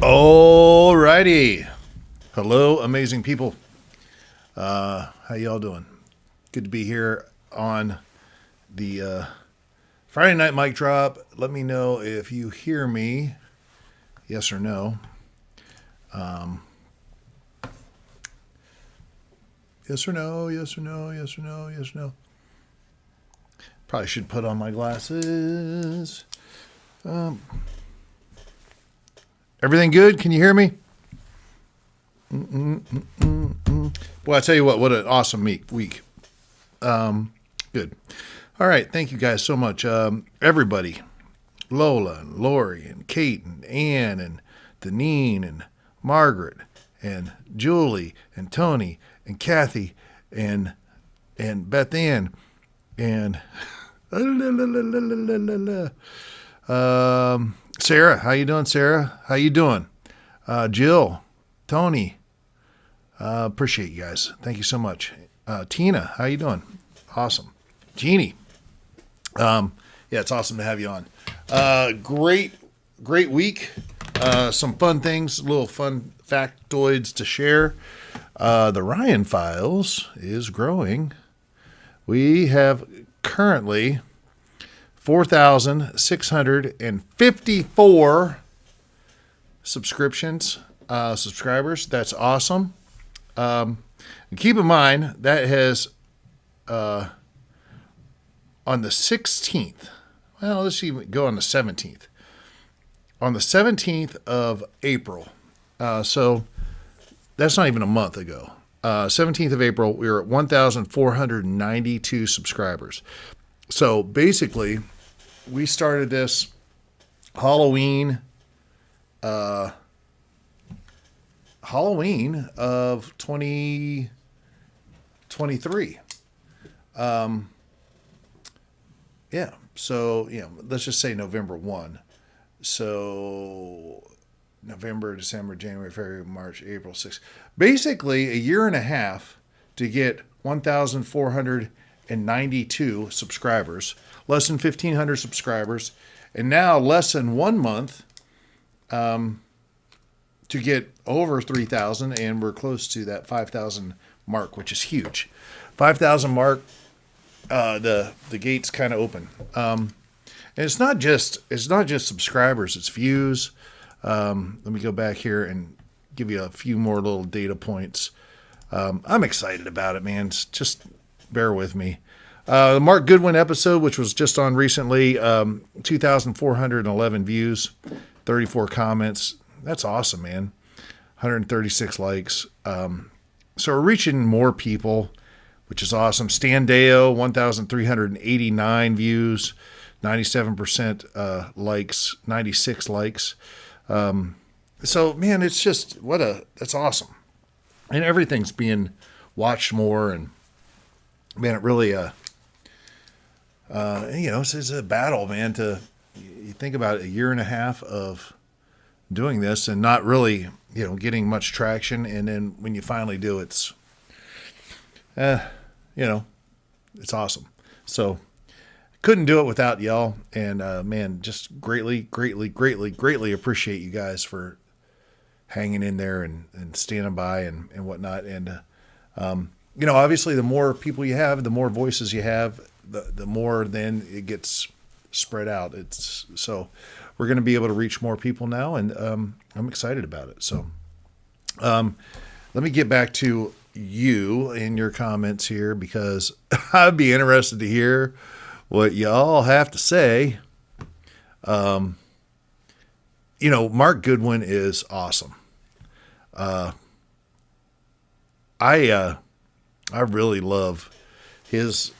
Alrighty. Hello, amazing people. How y'all doing? Good to be here on the Friday Night Mic Drop. Let me know if you hear me, yes or no. Yes or no? Yes or no? Yes or no? Yes or no? Probably should put on my glasses. Everything good? Can you hear me? Well, I tell you what an awesome week. Good. All right. Thank you guys so much. Everybody, Lola and Lori and Kate and Ann and Deneen and Margaret and Julie and Tony and Kathy and Beth Ann and Sarah. How you doing, Sarah? How you doing? Jill, Tony. Appreciate you guys. Thank you so much. Tina, how you doing? Awesome. Jeannie. Yeah, it's awesome to have you on. Great week. Some fun things, little fun factoids to share. The Ryan Files is growing. We have currently 4,654 subscribers. That's awesome. And keep in mind that has on the 16th. Well, let's even go on the 17th. On the 17th of April. So that's not even a month ago. 17th of April, we were at 1,492 subscribers. So basically, we started this Halloween of 2023. Yeah. So, let's just say November 1. So November, December, January, February, March, April 6. Basically, a year and a half to get 1,492 subscribers, less than 1,500 subscribers, and now less than 1 month to get over 3,000, and we're close to that 5,000 mark, which is huge. 5,000 mark, the gates kind of open. And it's not just subscribers, it's views. Let me go back here and give you a few more little data points. I'm excited about it, man. Just bear with me. The Mark Goodwin episode, which was just on recently, 2,411 views, 34 comments. That's awesome, man. 136 likes. So we're reaching more people, which is awesome. Stan Deo, 1,389 views, 97% likes, 96 likes. So, man, it's just, that's awesome. And everything's being watched more. And, man, it really, it's a battle, man, you think about a year and a half of doing this and not really, getting much traction. And then when you finally do, it's awesome. So couldn't do it without y'all. And, man, just greatly appreciate you guys for hanging in there and standing by and whatnot. And, obviously the more people you have, the more voices you have, the more then it gets spread out. So we're going to be able to reach more people now. And, I'm excited about it. So, let me get back to you in your comments here, because I'd be interested to hear what y'all have to say. Mark Goodwin is awesome. I really love his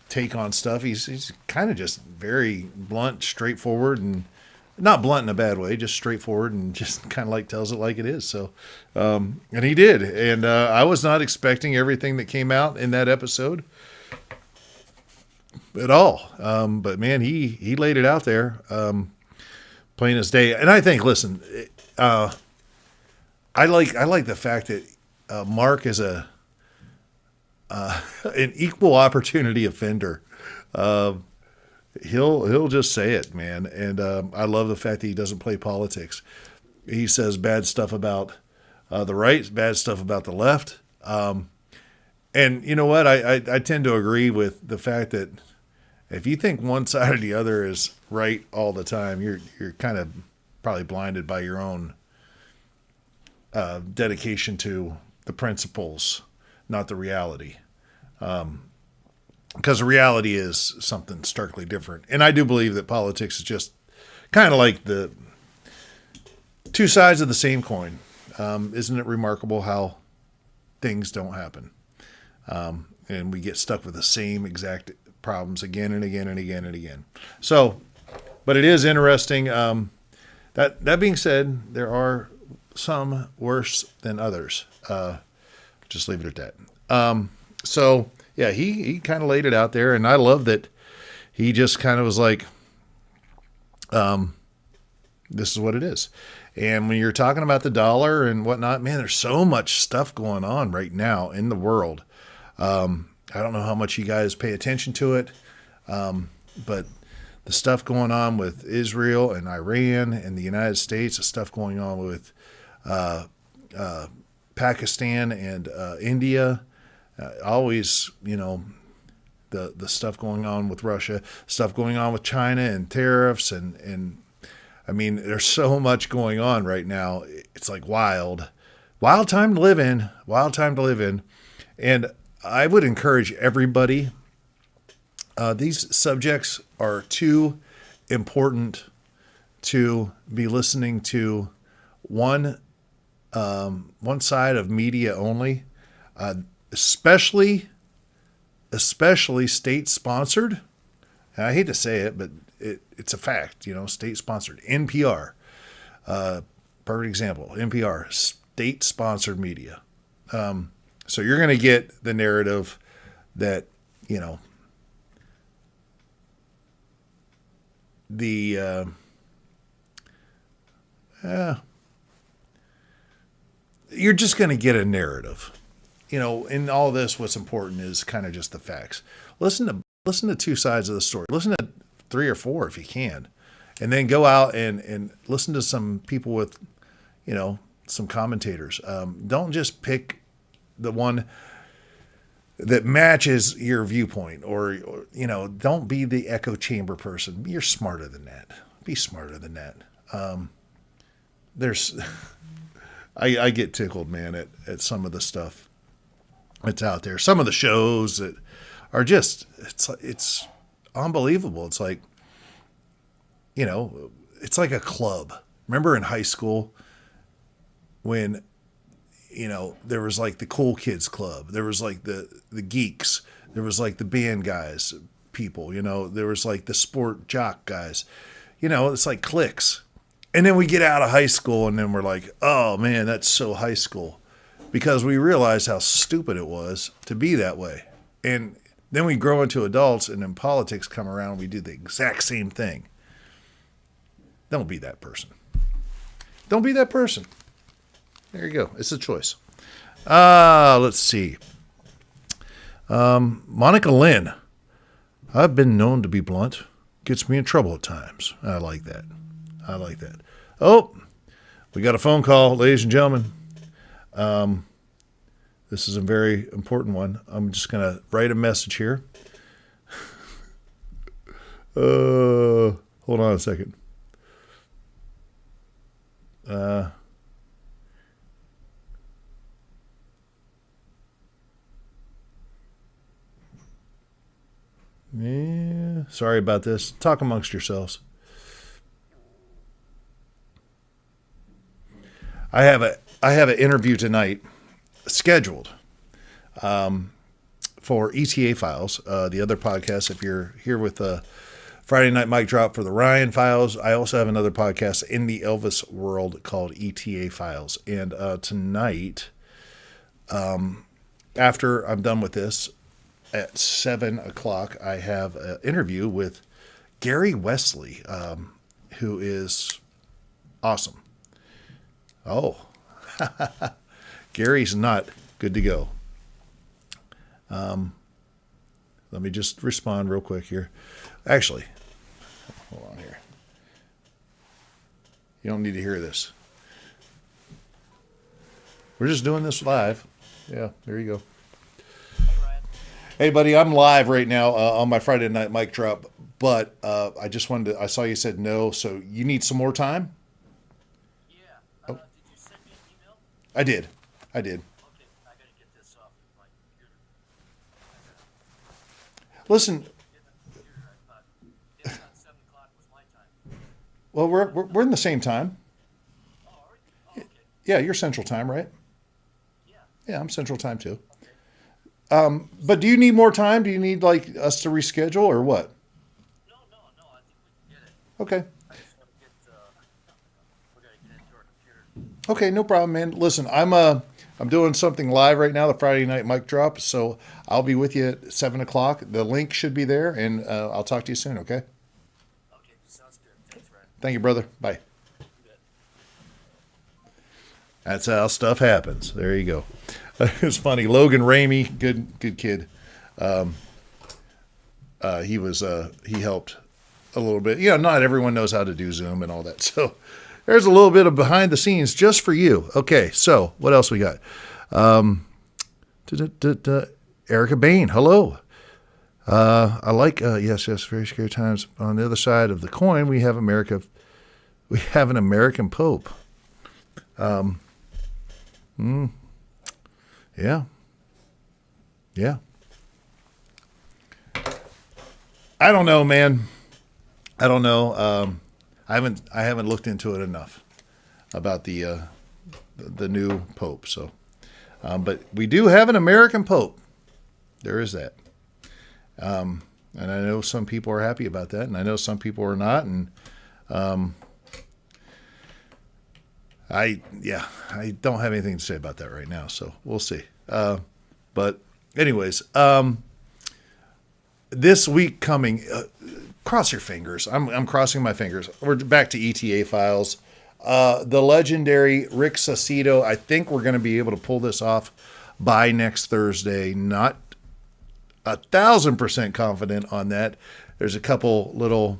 take on stuff. He's kind of just very blunt, straightforward, and not blunt in a bad way, just straightforward, and just kind of tells it like it is. So, and he did. And I was not expecting everything that came out in that episode at all. But man, he laid it out there, plain as day. And I think, listen, I like the fact that Mark is an equal opportunity offender. He'll just say it, man. And I love the fact that he doesn't play politics. He says bad stuff about the right, bad stuff about the left. And you know what? I tend to agree with the fact that if you think one side or the other is right all the time, you're kind of probably blinded by your own dedication to the principles not the reality. Because the reality is something starkly different. And I do believe that politics is just kind of like the two sides of the same coin. Isn't it remarkable how things don't happen? And we get stuck with the same exact problems again and again and again and again. So, but it is interesting. That being said, there are some worse than others. Just leave it at that. So yeah, he kind of laid it out there, and I love that he just kind of was like, this is what it is. And when you're talking about the dollar and whatnot, man, there's so much stuff going on right now in the world. I don't know how much you guys pay attention to it, but the stuff going on with Israel and Iran and the United States, the stuff going on with Pakistan and India, always, the stuff going on with Russia, stuff going on with China and tariffs and I mean, there's so much going on right now. It's like wild time to live in. And I would encourage everybody. These subjects are too important to be listening to one side of media only, especially state sponsored. I hate to say it, but it's a fact, state sponsored. NPR, perfect example. NPR, state sponsored media. So you're going to get the narrative that, you're just going to get a narrative. In all this, what's important is kind of just the facts. Listen to two sides of the story. Listen to 3 or 4 if you can, and then go out and listen to some people with, some commentators. Don't just pick the one that matches your viewpoint, or don't be the echo chamber person. You're smarter than that. Be smarter than that. I get tickled, man, at some of the stuff that's out there. Some of the shows that are just, it's unbelievable. It's like, it's like a club. Remember in high school when, there was like the cool kids club, there was like the geeks, there was like the band guys, people, there was like the sport jock guys, it's like cliques. And then we get out of high school and then we're like, oh man, that's so high school, because we realized how stupid it was to be that way. And then we grow into adults, and then politics come around and we do the exact same thing. Don't be that person. Don't be that person. There you go. It's a choice. Let's see. Monica Lynn. I've been known to be blunt. Gets me in trouble at times. I like that. Oh, we got a phone call, ladies and gentlemen. This is a very important one. I'm just going to write a message here. Hold on a second. Yeah, sorry about this. Talk amongst yourselves. I have an interview tonight scheduled for ETA Files, the other podcast. If you're here with the Friday Night Mic Drop for the Ryan Files, I also have another podcast in the Elvis world called ETA Files. And tonight, after I'm done with this, at 7 o'clock, I have an interview with Gary Wesley, who is awesome. Oh, Gary's not good to go. Let me just respond real quick here. Actually, hold on here. You don't need to hear this. We're just doing this live. Yeah, there you go. Hey, buddy, I'm live right now on my Friday Night Mic Drop, but I just wanted to, I saw you said no, so you need some more time? Yeah. Did you send me an email? I did. Okay, I gotta get this off my Listen, well, we're in the same time. Yeah, you're Central Time, right? Yeah, I'm Central Time too. But do you need more time? Do you need like us to reschedule or what? Okay. Okay, no problem, man. Listen, I'm doing something live right now, the Friday night mic drop. So I'll be with you at 7 o'clock. The link should be there, and I'll talk to you soon. Okay. Thank you, brother. Bye. That's how stuff happens. There you go. It's funny. Logan Ramey, good kid. He helped a little bit. You know, not everyone knows how to do Zoom and all that. So there's a little bit of behind the scenes just for you. Okay, so what else we got? Erica Bain, hello. I like yes, very scary times. On the other side of the coin, we have America. We have an American Pope. Yeah. I don't know, man. I don't know. I haven't looked into it enough about the new Pope. So, but we do have an American Pope. There is that. And I know some people are happy about that, and I know some people are not. And I don't have anything to say about that right now. So we'll see. But anyways, this week coming, cross your fingers. I'm crossing my fingers. We're back to ETA files. The legendary Rick Sacido. I think we're going to be able to pull this off by next Thursday. Not 1,000% confident on that. There's a couple little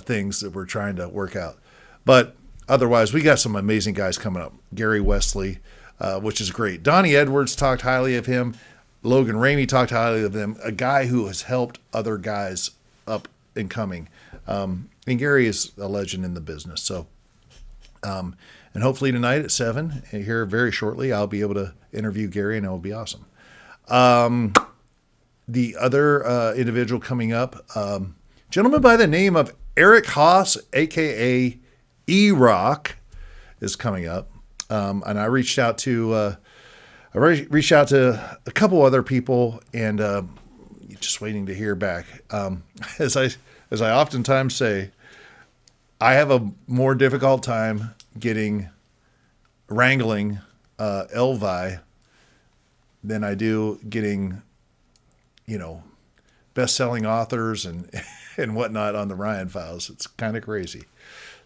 things that we're trying to work out, but otherwise we got some amazing guys coming up. Gary Wesley, which is great. Donnie Edwards talked highly of him. Logan Ramey talked highly of them. A guy who has helped other guys up and coming. And Gary is a legend in the business. So, and hopefully tonight at 7 here very shortly, I'll be able to interview Gary and it'll be awesome. The other individual coming up, gentleman by the name of Eric Haas, aka E-Rock, is coming up. And I reached out to a couple other people and just waiting to hear back. As I oftentimes say, I have a more difficult time wrangling Elvi than I do getting, best-selling authors and and whatnot on the Ryan Files. It's kind of crazy.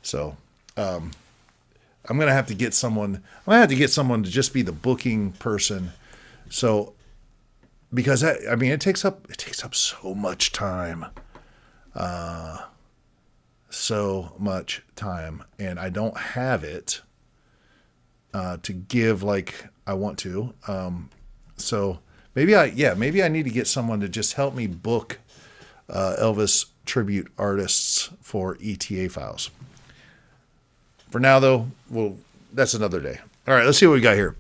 So I'm gonna have to get someone. I'm gonna have to get someone to just be the booking person. So because it takes up so much time. So much time, and I don't have it to give like I want to. So maybe I need to get someone to just help me book Elvis tribute artists for ETA Files. For now, though, that's another day. All right, let's see what we got here.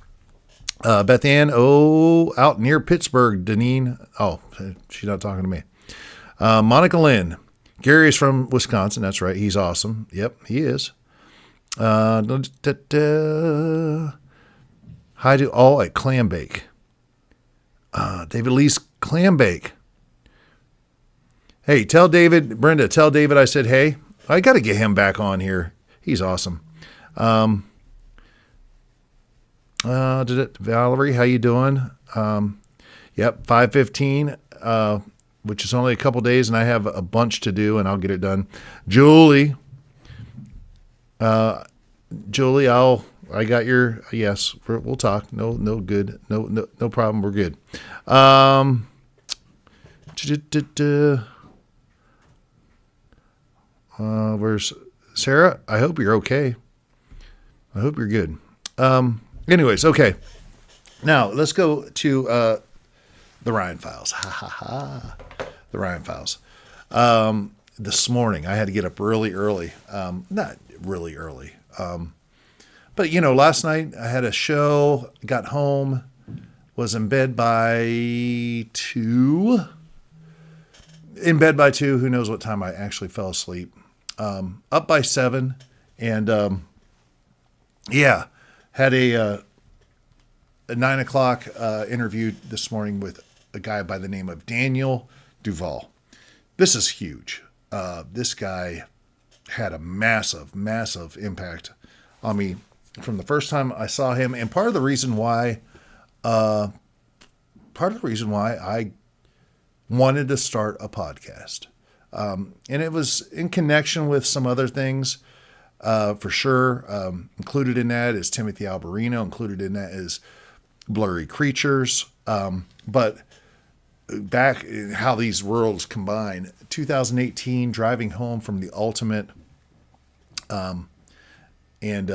Beth Ann, out near Pittsburgh, Deneen. Oh, she's not talking to me. Monica Lynn. Gary is from Wisconsin. That's right. He's awesome. Yep, he is. Hi to all at Clam Bake. David Lee's Clam Bake. Hey, Brenda, tell David I said hey. I got to get him back on here. He's awesome. Valerie, how you doing? Yep, 5:15. Which is only a couple days, and I have a bunch to do, and I'll get it done. Julie, I got your yes. We'll talk. No good. No problem. We're good. Where's Sarah? I hope you're okay. I hope you're good. Anyways, okay. Now let's go to the Ryan Files. Ha ha ha. The Ryan Files. This morning I had to get up really early. Not really early. But last night I had a show, got home, was in bed by 2. in bed by 2. Who knows what time I actually fell asleep. Up by 7. And yeah, had a 9 o'clock interview this morning with a guy by the name of Daniel Duval. This is huge. This guy had a massive, massive impact on me from the first time I saw him. And part of the reason why I wanted to start a podcast. And it was in connection with some other things, for sure. Included in that is Timothy Alberino. Included in that is Blurry Creatures. But back in how these worlds combine, 2018, driving home from the Ultimate, and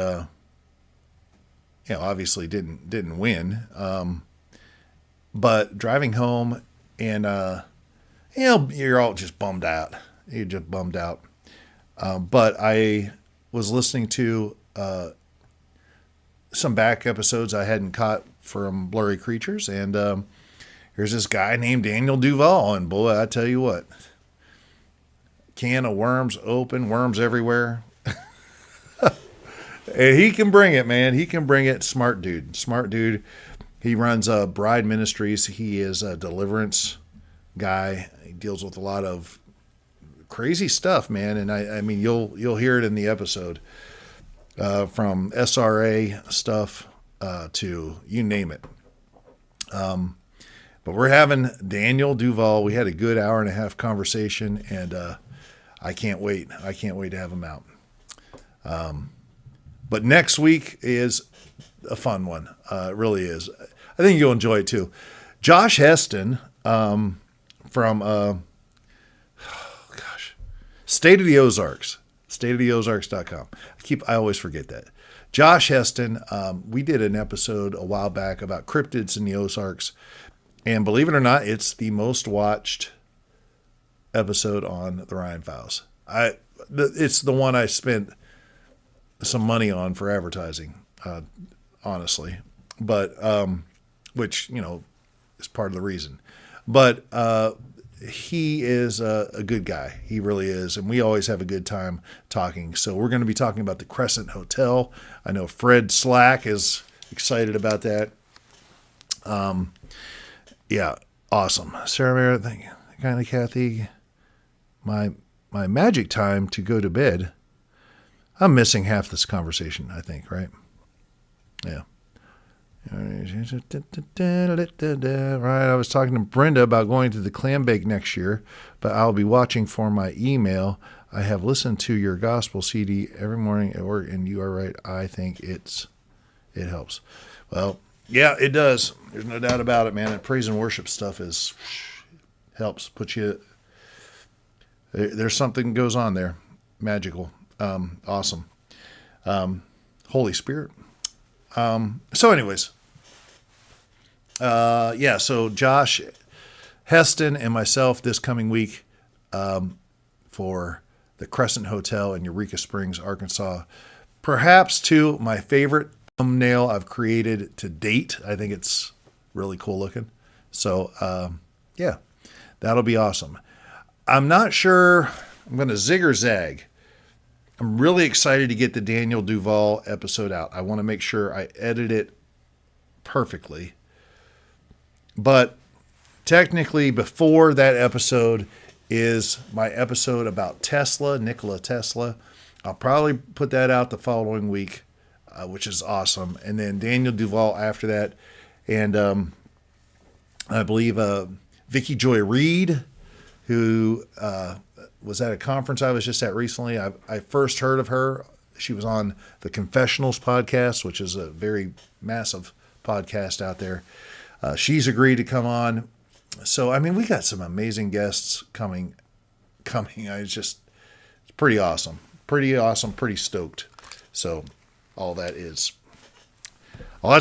obviously didn't win. But driving home and you're all just bummed out. You're just bummed out. But I was listening to some back episodes I hadn't caught from Blurry Creatures, and here's this guy named Daniel Duval, and boy, I tell you what, can of worms open, worms everywhere. And he can bring it, man. He can bring it. Smart dude. He runs Bride Ministries. He is a deliverance guy. He deals with a lot of crazy stuff, man. And I mean, you'll hear it in the episode, from SRA stuff to you name it. But we're having Daniel Duval. We had a good hour and a half conversation, and I can't wait. I can't wait to have him out. But next week is a fun one. It really is. I think you'll enjoy it too. Josh Heston from State of the Ozarks, stateoftheozarks.com. I always forget that. Josh Heston, we did an episode a while back about cryptids in the Ozarks, and believe it or not, it's the most watched episode on the Ryan Files. It's the one I spent some money on for advertising, honestly, but which is part of the reason. But he is a good guy. He really is, and we always have a good time talking. So we're going to be talking about the Crescent Hotel. I know Fred Slack is excited about that. Yeah, awesome. Sarah Merritt, thank you. Kindly, Kathy. My magic time to go to bed. I'm missing half this conversation, I think, right? Yeah. Right. I was talking to Brenda about going to the clam bake next year, but I'll be watching for my email. I have listened to your gospel CD every morning at work, and you are right. I think it helps. Well, yeah, it does. There's no doubt about it, man. And praise and worship stuff helps put you. There's something goes on there, magical. Awesome. Holy Spirit. So anyways, so Josh Heston and myself this coming week, for the Crescent Hotel in Eureka Springs, Arkansas, perhaps to my favorite thumbnail I've created to date. I think it's really cool looking. So, that'll be awesome. I'm not sure. I'm going to zig or zag. I'm really excited to get the Daniel Duval episode out. I want to make sure I edit it perfectly. But technically, before that episode is my episode about Tesla, Nikola Tesla. I'll probably put that out the following week, which is awesome. And then Daniel Duval after that. And I believe Vicky Joy Reed, who was at a conference I was just at recently. I first heard of her. She was on the Confessionals podcast, which is a very massive podcast out there. She's agreed to come on. So, I mean, we got some amazing guests coming. It's pretty awesome. Pretty stoked. So, that's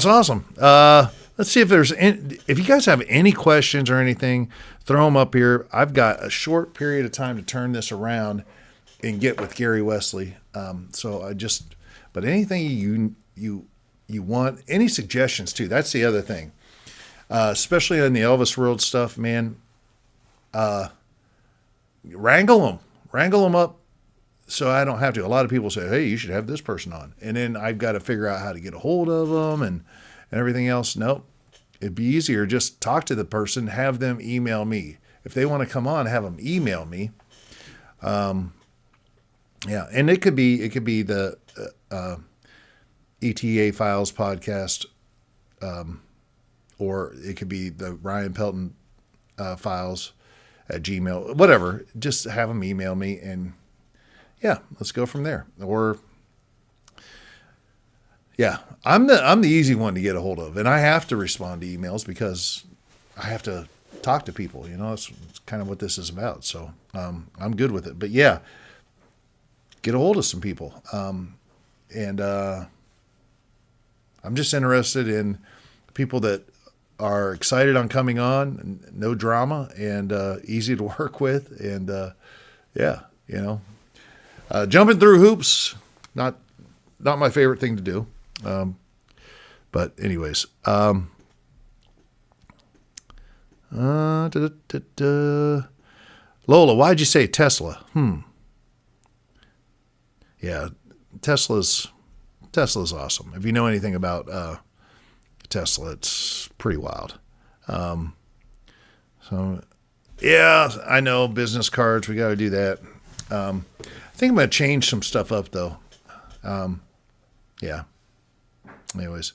awesome. Let's see if you guys have any questions or anything, throw them up here. I've got a short period of time to turn this around and get with Gary Wesley. But anything you want, any suggestions too. That's the other thing. Especially on the Elvis World stuff, man. wrangle them up so I don't have to. A lot of people say, hey, you should have this person on. And then I've got to figure out how to get a hold of them and everything else. Nope. It'd be easier. Just talk to the person, have them email me. If they want to come on, have them email me. Yeah. And it could be the ETA Files podcast, or it could be the Ryan Pelton files at Gmail, whatever. Just have them email me, and yeah, let's go from there. Or yeah, I'm the easy one to get a hold of, and I have to respond to emails because I have to talk to people. You know, it's kind of what this is about. So I'm good with it. But yeah, get a hold of some people, and I'm just interested in people that are excited on coming on, no drama, and easy to work with, and yeah, you know, jumping through hoops, not my favorite thing to do, but anyways, Lola, why'd you say Tesla? Yeah, Tesla's awesome. If you know anything about Tesla, it's pretty wild. So, yeah, I know business cards. We got to do that. I think I'm going to change some stuff up, though. Yeah. Anyways.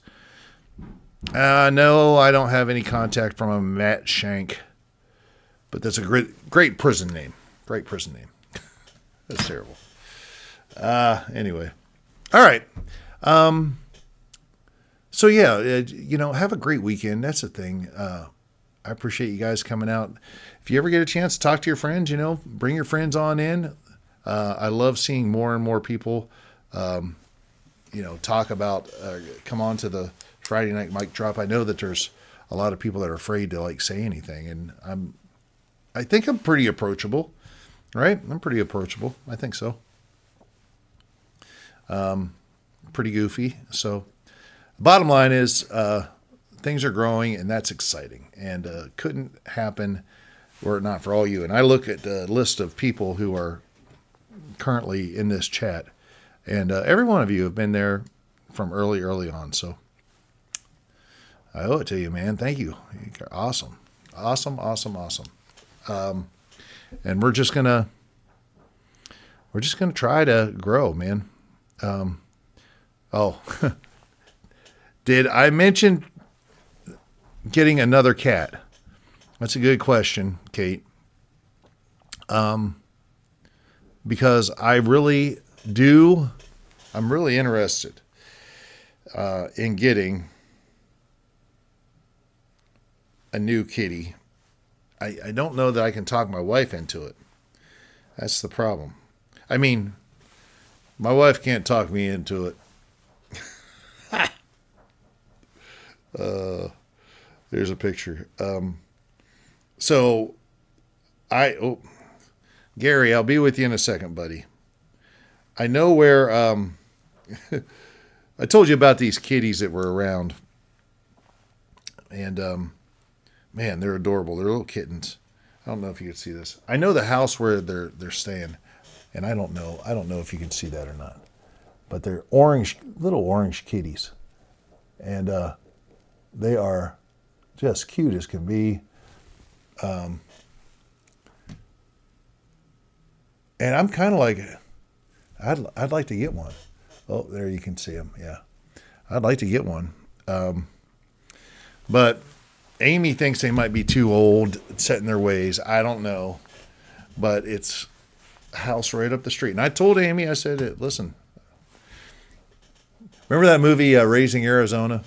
No, I don't have any contact from a Matt Shank, but that's a great prison name. Great prison name. That's terrible. Anyway. All right. So yeah, you know, have a great weekend. That's the thing. I appreciate you guys coming out. If you ever get a chance to talk to your friends, you know, bring your friends on in. I love seeing more and more people, you know, talk about, come on to the Friday Night Mic Drop. I know that there's a lot of people that are afraid to like say anything, and I think I'm pretty approachable, right? I'm pretty approachable. I think so. Pretty goofy. So bottom line is, things are growing, and that's exciting, and couldn't happen were it not for all you. And I look at the list of people who are currently in this chat, and every one of you have been there from early on. So I owe it to you, man. Thank you. You're awesome. And we're just gonna try to grow, man. Oh, did I mention getting another cat? That's a good question, Kate. Because I'm really interested in getting a new kitty. I don't know that I can talk my wife into it. That's the problem. I mean, my wife can't talk me into it. There's a picture. Gary, I'll be with you in a second, buddy. I know where, I told you about these kitties that were around, and, man, they're adorable. They're little kittens. I don't know if you can see this. I know the house where they're staying, and I don't know if you can see that or not, but they're little orange kitties, and, they are just cute as can be. And I'm kind of like, I'd like to get one. Oh, there you can see them. Yeah. I'd like to get one. But Amy thinks they might be too old, set in their ways. I don't know. But it's a house right up the street. And I told Amy, I said, listen, remember that movie, Raising Arizona?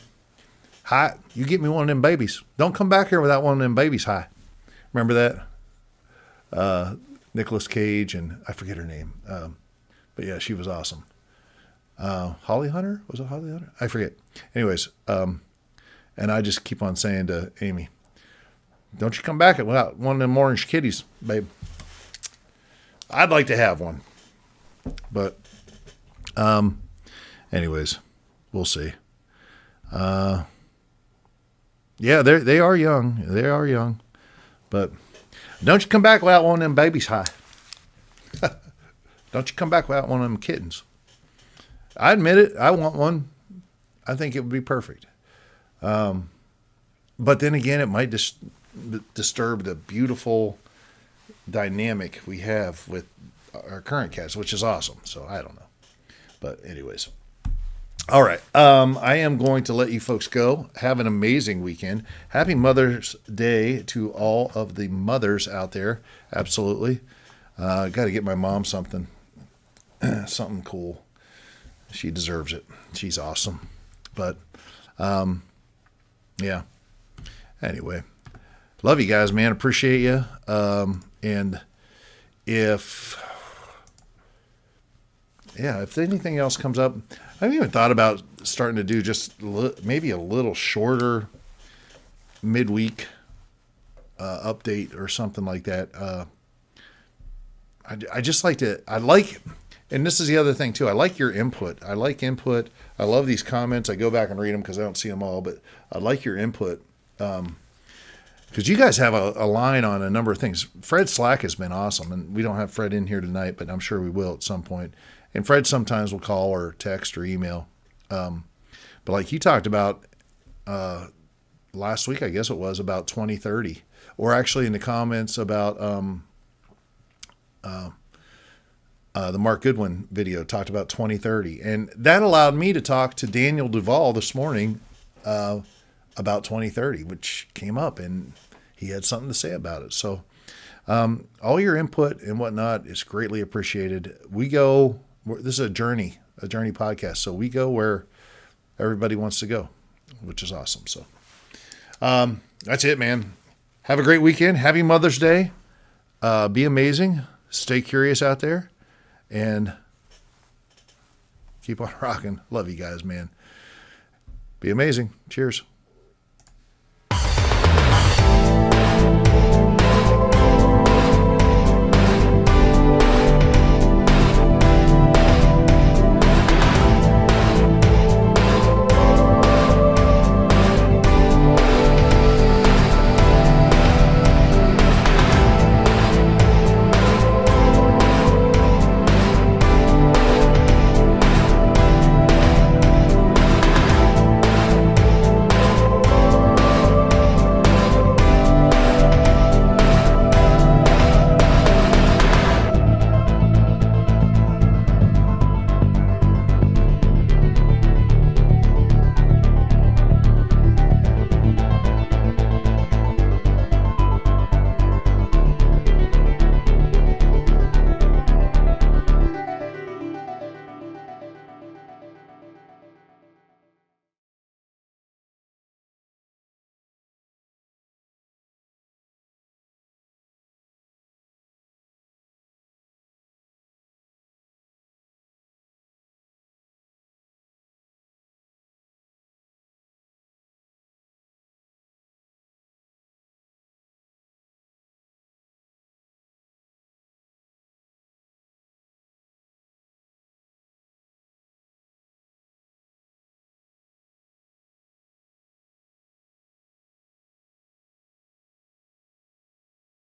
Hi, you get me one of them babies. Don't come back here without one of them babies. Hi. Remember that? Nicolas Cage, and I forget her name. But yeah, she was awesome. Holly Hunter? Was it Holly Hunter? I forget. Anyways, and I just keep on saying to Amy, don't you come back without one of them orange kitties, babe. I'd like to have one. But, anyways, we'll see. Yeah, they are young. They are young. But don't you come back without one of them babies. Hi. Don't you come back without one of them kittens. I admit it. I want one. I think it would be perfect. But then again, it might disturb the beautiful dynamic we have with our current cats, which is awesome. So I don't know. But anyways. All right. I am going to let you folks go. Have an amazing weekend. Happy Mother's Day to all of the mothers out there. Absolutely. Got to get my mom something. Something cool. She deserves it. She's awesome. But, yeah. Anyway. Love you guys, man. Appreciate you. And if anything else comes up, I haven't even thought about starting to do just maybe a little shorter midweek update or something like that. I just like to, and this is the other thing too. I like your input. I like input. I love these comments. I go back and read them because I don't see them all, but I like your input. Because you guys have a line on a number of things. Fred Slack has been awesome, and we don't have Fred in here tonight, but I'm sure we will at some point. And Fred sometimes will call or text or email. But like you talked about last week, I guess it was, about 2030. Or actually in the comments about the Mark Goodwin video talked about 2030. And that allowed me to talk to Daniel Duvall this morning about 2030, which came up, and he had something to say about it. So all your input and whatnot is greatly appreciated. This is a journey podcast. So we go where everybody wants to go, which is awesome. So that's it, man. Have a great weekend. Happy Mother's Day. Be amazing. Stay curious out there and keep on rocking. Love you guys, man. Be amazing. Cheers.